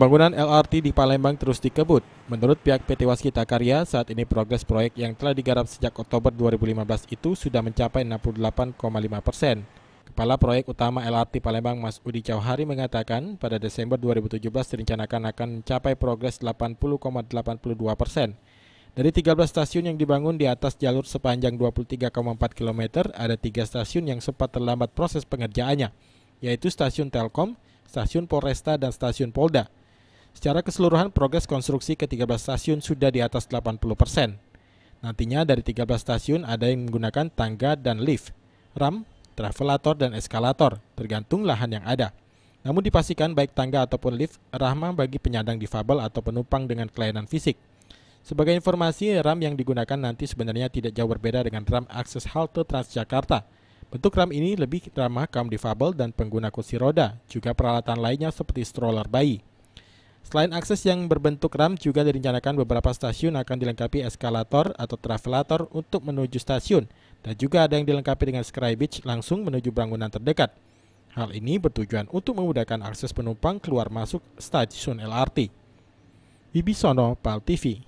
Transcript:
Pembangunan LRT di Palembang terus dikebut. Menurut pihak PT Waskita Karya, saat ini progres proyek yang telah digarap sejak Oktober 2015 itu sudah mencapai 68,5%. Kepala Proyek Utama LRT Palembang Mas Udi Jauhari mengatakan pada Desember 2017 direncanakan akan mencapai progres 80,82%. Dari 13 stasiun yang dibangun di atas jalur sepanjang 23,4 km, ada 3 stasiun yang sempat terlambat proses pengerjaannya, yaitu Stasiun Telkom, Stasiun Polresta, dan Stasiun Polda. Secara keseluruhan, progres konstruksi ke-13 stasiun sudah di atas 80%. Nantinya dari 13 stasiun ada yang menggunakan tangga dan lift, ram, travelator, dan eskalator, tergantung lahan yang ada. Namun dipastikan baik tangga ataupun lift ramah bagi penyandang difabel atau penumpang dengan kelainan fisik. Sebagai informasi, ram yang digunakan nanti sebenarnya tidak jauh berbeda dengan ram akses halte Transjakarta. Bentuk ram ini lebih ramah kaum difabel dan pengguna kursi roda, juga peralatan lainnya seperti stroller bayi. Selain akses yang berbentuk ram, juga direncanakan beberapa stasiun akan dilengkapi eskalator atau travelator untuk menuju stasiun, dan juga ada yang dilengkapi dengan skybridge langsung menuju bangunan terdekat. Hal ini bertujuan untuk memudahkan akses penumpang keluar masuk stasiun LRT. Wibisono, PAL TV.